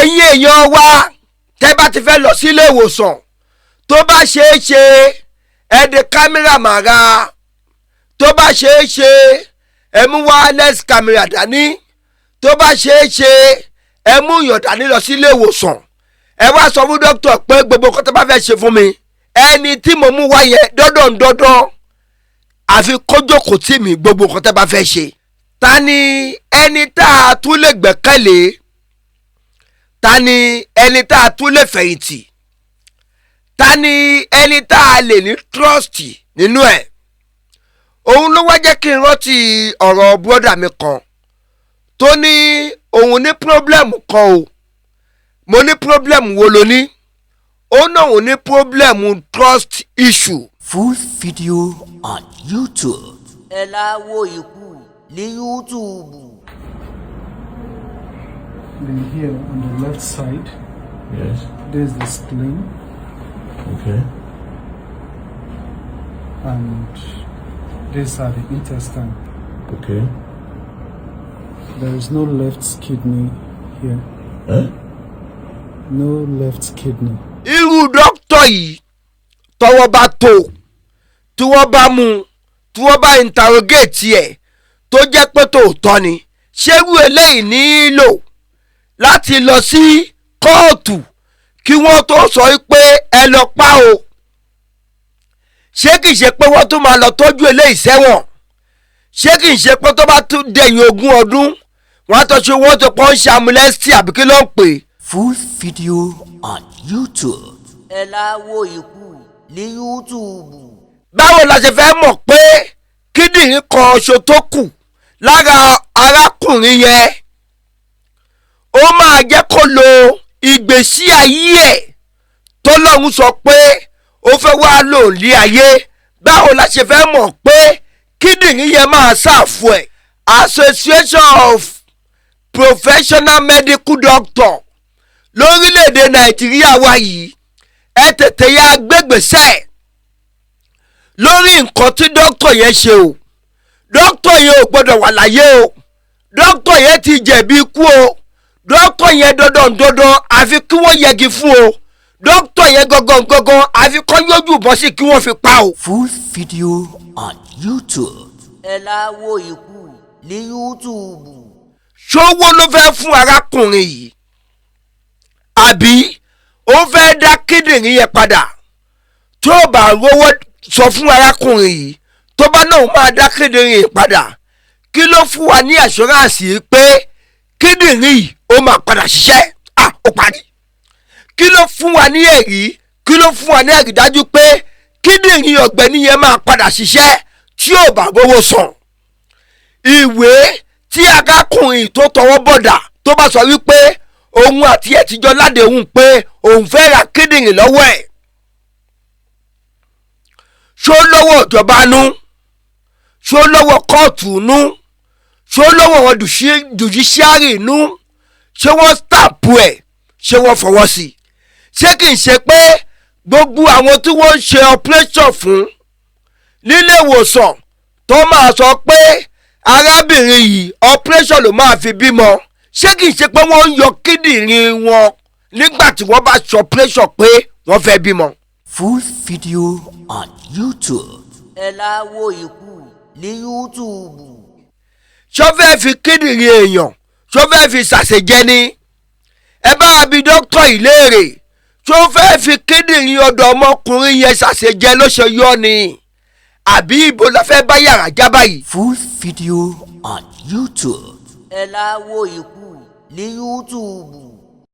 ẹ̀yin èèyàn wa tẹ́ bá ti fẹ́ lọ sí ilé ìwòsàn tó bá ṣeé ṣe ẹ de kámẹ́rà màrà tó bá ṣeé ṣe ẹ mú wireless camera dání tó bá ṣeé ṣe ẹ mú yàn dání lọ sí ilé ìwòsàn ẹ wá sọ fún dókítà pé gbogbo nǹkan tó bá fẹ́ ṣe fún mi ẹni tí mo mú wá yẹn dandan àfi kó jókòó tì mí gbogbo nǹkan tó bá fẹ́ ṣe. Ta ni ẹni tá a tún lè gbẹ́kẹ̀lé? Ta ni ẹni tá a tún lè fẹ̀yìntì? Ta ni ẹni tá a lè ní trust nínú ẹ̀? Òun ló wá jẹ́ kí n rántí ọ̀rọ̀ brọ́dà mi kan tó ní òun ní problem kan o. Mo ní problem wo lo ní? Ó náà òun ní problem trust issue. Full video on YouTube. Ẹ la wo ikú ní YouTube. Then here on the left side, Yes. there's the spleen, Okay. and these are the intestine. Okay. There is no left kidney here. Eh? No left kidney. Irú dókítà yìí tọ́wọ́ bá tó tí wọ́n bá mú tí wọ́n bá interrogate ẹ̀ tó jẹ́ pé tòótọ́ ni ṣérú eléyìí nílò láti lọ sí kóòtù kí wọ́n tó sọ pé ẹ lọ pa o. Ṣé kìí ṣe pé wọ́n tún máa lọ tọ́jú eléyìí sẹ́wọ̀n? Ṣé kìí ṣe pé tó bá tún dẹ̀yìn 20 ọdún wọ́n á tọ́jú wọ́n tó pọ́n ṣe amúlẹ́sítì àbí kí ló ń pè é? Full video on YouTube. Ẹ la wo ikú ní YouTube. Báwo la ṣe fẹ́ mọ̀ pé kíndìnrín kan ṣo tó kù lára arákùnrin yẹn ó máa jẹ́ kó lo ìgbésí ayé ẹ̀ tọ́lọ́run sọ pé ó fẹ́ wá lò ní ayé? Báwo la ṣe fẹ́ mọ̀ pé kíndìnrín yẹn máa ṣàfù ẹ̀? Association of Professional Medical Doctor lórílẹ̀‐èdè Nàìjíríà wa yìí ẹ tètè ya gbégbèsè lórí nǹkan tí dókítà yẹn ṣe o. Dókítà yẹn ò gbọ́dọ̀ wà láyé o. Dókítà yẹn ti jẹ̀bi ikú o. Dókítà yẹn dandan àfi kí wọ́n yẹgi fún o. Dókítà yẹn gangan àfi kọ́ yójú bọ́ sí kí wọ́n fi pa o. Full video on YouTube. Ẹ la wo ikú ní YouTube. Ṣówó ló fẹ́ fún arákùnrin yìí àbí ó fẹ́ dá kíndìnrín yẹn padà? Tó bá rówó sọ fún arákùnrin yìí tó bá náà máa dá kíndìnrín yìí padà, kí ló fún wa ní assurance pé kíndìnrín yìí ó máa padà ṣiṣẹ́? Ó parí. Kí ló fún wa ní ẹ̀rí? Kí ló fún wa ní ẹ̀rí dájú pé kíndìnrín ọ̀gbẹ́ni yẹn máa padà ṣiṣẹ́ tí ò bá rówó san? Ìwé tí arákùnrin tó tọwọ́ bọ̀dà tó bá sọ wípé òun àti ẹ̀ tíjọ́ ládéhùn pé òun fẹ́ ra kíndìnrín lọ́wọ́ ẹ̀, ṣó lọ́wọ́ ìjọba nú? Ṣó lọ́wọ́ kóòtù nú? Ṣó lọ́wọ́ wọn judiciary nú? Ṣé wọ́n stamp ẹ̀? Ṣé wọ́n fọwọ́ sí? Ṣé kìí ṣe pé gbogbo àwọn tí wọ́n ń ṣe operation fún nílé ìwòsàn tó máa sọ pé arábìnrin yìí operation ló máa fi bímọ, ṣé kìí ṣe pé wọ́n ń yọ kíndìnrín wọn nígbà tí wọ́n bá ṣe operation pé wọ́n fẹ́ bímọ? Full video on YouTube. Ẹ la wo ikú ní YouTube. Ṣó fẹ́ fi kíndìnrín èèyàn ṣó fẹ́ fi ṣàṣejẹ ni? Ẹ bá bi dókítà yìí léèrè, ṣó fẹ́ fi kíndìnrín ọ̀dọ̀ ọmọkùnrin yẹn ṣàṣejẹ ló ṣe yọ ni? Àbí ibo la fẹ́ bá yàrá já báyìí? Full video on YouTube. Ẹ la wo ikú ní YouTube.